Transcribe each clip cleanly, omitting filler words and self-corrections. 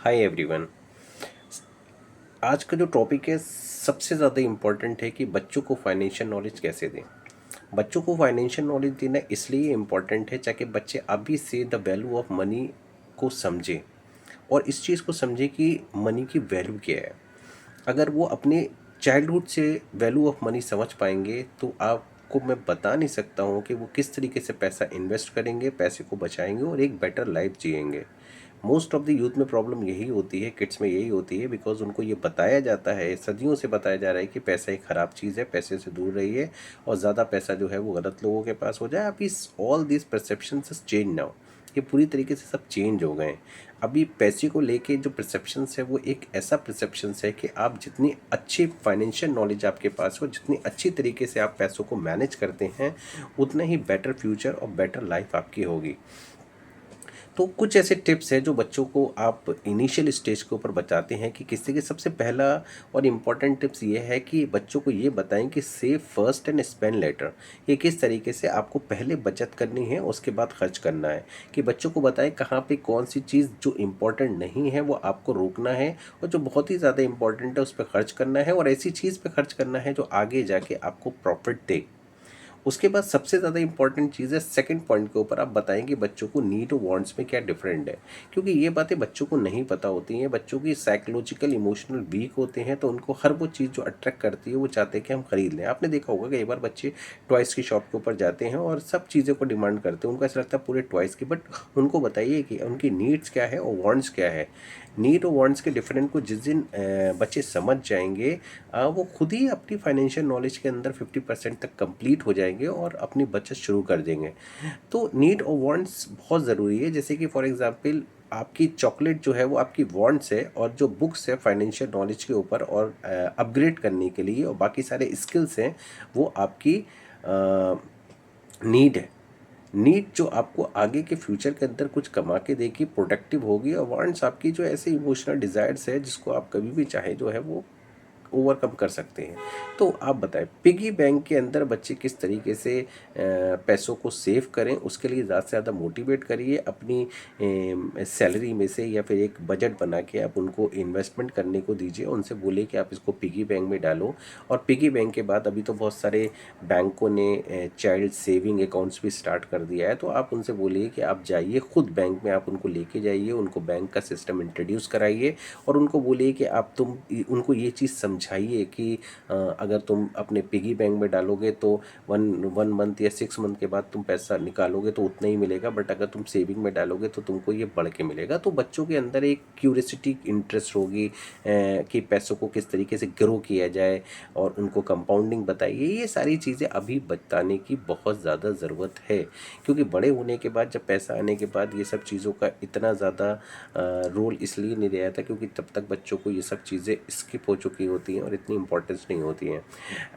Hi everyone. आज का जो टॉपिक है सबसे ज़्यादा इम्पोर्टेंट है कि बच्चों को फाइनेंशियल नॉलेज कैसे दें। बच्चों को फाइनेंशियल नॉलेज देना इसलिए इम्पोर्टेंट है ताकि बच्चे अभी से द वैल्यू ऑफ मनी को समझें और इस चीज़ को समझें कि मनी की वैल्यू क्या है। अगर वो अपने चाइल्डहुड से वैल्यू ऑफ मनी समझ पाएंगे तो आपको मैं बता नहीं सकता हूँ कि वो किस तरीके से पैसा इन्वेस्ट करेंगे, पैसे को बचाएंगे और एक बेटर लाइफ जिएंगे। मोस्ट ऑफ द यूथ में प्रॉब्लम यही होती है, किड्स में यही होती है, बिकॉज उनको ये बताया जाता है, सदियों से बताया जा रहा है कि पैसा एक ख़राब चीज़ है, पैसे से दूर रहिए और ज़्यादा पैसा जो है वो गलत लोगों के पास हो जाए। अभी all this perception change now, ये पूरी तरीके से सब चेंज हो गए हैं। अभी पैसे को लेके जो परसेप्शंस है वो एक ऐसा परसेप्शंस है कि आप जितनी अच्छी फाइनेंशियल नॉलेज आपके पास हो, जितनी अच्छी तरीके से आप पैसों को मैनेज करते हैं, उतना ही बेटर फ्यूचर और बेटर लाइफ आपकी होगी। तो कुछ ऐसे टिप्स हैं जो बच्चों को आप इनिशियल स्टेज के ऊपर बताते हैं कि किसी के सबसे पहला और इम्पॉर्टेंट टिप्स ये है कि बच्चों को ये बताएं कि save first and spend later. ये किस तरीके से आपको पहले बचत करनी है उसके बाद खर्च करना है, कि बच्चों को बताएं कहाँ पे कौन सी चीज़ जो इम्पोर्टेंट नहीं है वो आपको रोकना है और जो बहुत ही ज़्यादा इम्पोर्टेंट है उस पर खर्च करना है और ऐसी चीज़ पे खर्च करना है जो आगे जाके आपको प्रॉफिट दे। उसके बाद सबसे ज़्यादा इंपॉर्टेंट चीज़ है सेकंड पॉइंट के ऊपर आप बताएंगे बच्चों को नीड और वांट्स में क्या डिफरेंट है, क्योंकि ये बातें बच्चों को नहीं पता होती हैं। बच्चों की साइकोलॉजिकल इमोशनल वीक होते हैं तो उनको हर वो चीज़ जो अट्रैक्ट करती है वो चाहते हैं कि हम खरीद लें। आपने देखा होगा कई बार बच्चे टॉयज़ की शॉप के ऊपर जाते हैं और सब चीज़ों को डिमांड करते हैं, उनको ऐसा लगता है पूरे टॉयज़ की। बट उनको बताइए कि उनकी नीड्स क्या है और वांट्स क्या है। नीड और वांट्स के डिफरेंट को जिस दिन बच्चे समझ जाएंगे, वो खुद ही अपनी फाइनेंशियल नॉलेज के अंदर 50% तक कंप्लीट हो जाएंगे और अपनी बचत शुरू कर देंगे। तो नीड और वांट्स बहुत ज़रूरी है। जैसे कि फॉर एग्जांपल आपकी चॉकलेट जो है वो आपकी वांट्स है और जो बुक्स है फाइनेंशियल नॉलेज के ऊपर और अपग्रेड करने के लिए और बाकी सारे स्किल्स हैं वो आपकी नीड है। नीड जो आपको आगे के फ्यूचर के अंदर कुछ कमा के देगी, प्रोडक्टिव होगी, और वांट्स आपकी जो ऐसे इमोशनल डिज़ायर्स है जिसको आप कभी भी चाहे जो है वो ओवरकम कर सकते हैं। तो आप बताएं पिगी बैंक के अंदर बच्चे किस तरीके से पैसों को सेव करें, उसके लिए ज़्यादा से ज़्यादा मोटिवेट करिए। अपनी सैलरी में से या फिर एक बजट बना के आप उनको इन्वेस्टमेंट करने को दीजिए। उनसे बोलिए कि आप इसको पिगी बैंक में डालो। और पिगी बैंक के बाद अभी तो बहुत सारे बैंकों ने चाइल्ड सेविंग अकाउंट्स भी स्टार्ट कर दिया है, तो आप उनसे बोलिए कि आप जाइए खुद बैंक में, आप उनको लेके जाइए, उनको बैंक का सिस्टम इंट्रोड्यूस कराइए और उनको बोलिए कि आप उनको ये चीज़ समझाइए कि अगर तुम अपने पिगी बैंक में डालोगे तो वन वन मंथ या 6 मंथ के बाद तुम पैसा निकालोगे तो उतना ही मिलेगा, बट अगर तुम सेविंग में डालोगे तो तुमको ये बढ़ के मिलेगा। तो बच्चों के अंदर एक क्यूरियोसिटी इंटरेस्ट होगी कि पैसों को किस तरीके से ग्रो किया जाए और उनको कंपाउंडिंग बताइए। ये सारी चीज़ें अभी बताने की बहुत ज़्यादा ज़रूरत है, क्योंकि बड़े होने के बाद जब पैसा आने के बाद ये सब चीज़ों का इतना ज़्यादा रोल इसलिए नहीं रहा था क्योंकि तब तक बच्चों को ये सब चीज़ें स्किप हो चुकी होती हैं और इतनी इंपॉर्टेंस नहीं होती हैं।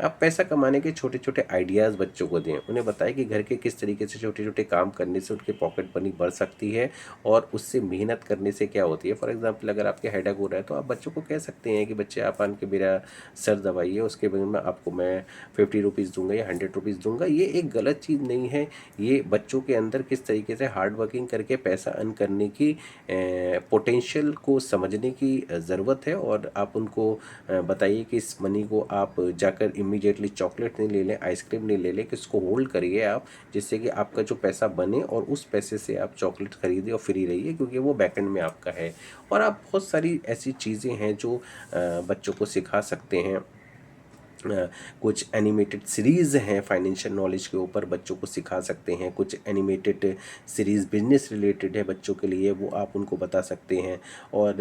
आप पैसा कमाने के छोटे छोटे आइडियाज़ बच्चों को दें, उन्हें बताएं कि घर के किस तरीके से छोटे छोटे काम करने से उनके पॉकेट मनी बढ़ सकती है और उससे मेहनत करने से क्या होती है। फॉर एग्जाम्पल अगर आपके हेडेक हो रहा है तो आप बच्चों को कह सकते हैं कि बच्चे आप आन के मेरा सर दबाइए, उसके बदले में आपको मैं 50 रुपीज़ दूंगा या 100 रुपीज़ दूंगा। ये एक गलत चीज़ नहीं है, ये बच्चों के अंदर किस तरीके से हार्ड वर्किंग करके पैसा अर्न करने की पोटेंशियल को समझने की ज़रूरत है। और आप उनको बताइए कि इस मनी को आप जाकर इमीडिएटली चॉकलेट नहीं ले लें, आइसक्रीम नहीं ले लें, कि इसको होल्ड करिए आप, जिससे कि आपका जो पैसा बने और उस पैसे से आप चॉकलेट खरीदें और फ्री रहिए, क्योंकि वो बैकएंड में आपका है। और आप बहुत सारी ऐसी चीज़ें हैं जो बच्चों को सिखा सकते हैं। कुछ एनिमेटेड सीरीज़ हैं फाइनेंशियल नॉलेज के ऊपर, बच्चों को सिखा सकते हैं। कुछ एनिमेटेड सीरीज़ बिजनेस रिलेटेड है बच्चों के लिए, वो आप उनको बता सकते हैं। और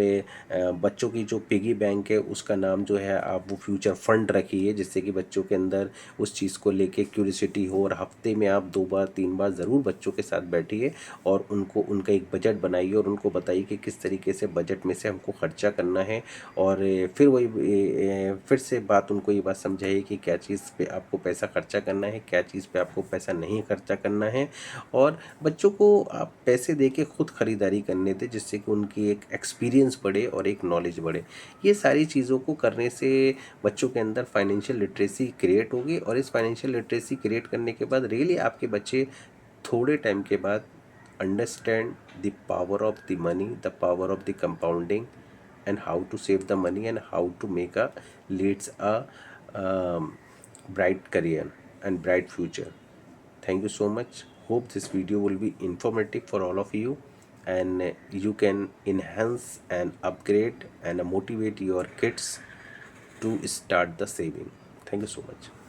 बच्चों की जो पिगी बैंक है उसका नाम जो है आप वो फ्यूचर फंड रखिए, जिससे कि बच्चों के अंदर उस चीज़ को लेके क्यूरियोसिटी हो। और हफ्ते में आप 2 बार 3 बार ज़रूर बच्चों के साथ बैठिए और उनको उनका एक बजट बनाइए और उनको बताइए कि किस तरीके से बजट में से हमको खर्चा करना है। और फिर वही फिर से बात उनको ये बात समझाइए कि क्या चीज़ पे आपको पैसा खर्चा करना है, क्या चीज़ पे आपको पैसा नहीं खर्चा करना है। और बच्चों को आप पैसे दे के खुद ख़रीदारी करने दें, जिससे कि उनकी एक एक्सपीरियंस बढ़े और एक नॉलेज बढ़े। ये सारी चीज़ों को करने से बच्चों के अंदर फाइनेंशियल लिटरेसी क्रिएट होगी और इस फाइनेंशियल लिटरेसी क्रिएट करने के बाद रियली आपके बच्चे थोड़े टाइम के बाद understand the power of the money, the power of the compounding, and how to save the money and how to make a leads a bright career and bright future. Thank you so much. Hope this video will be informative for all of you, and you can enhance and upgrade and motivate your kids to start the saving. Thank you so much.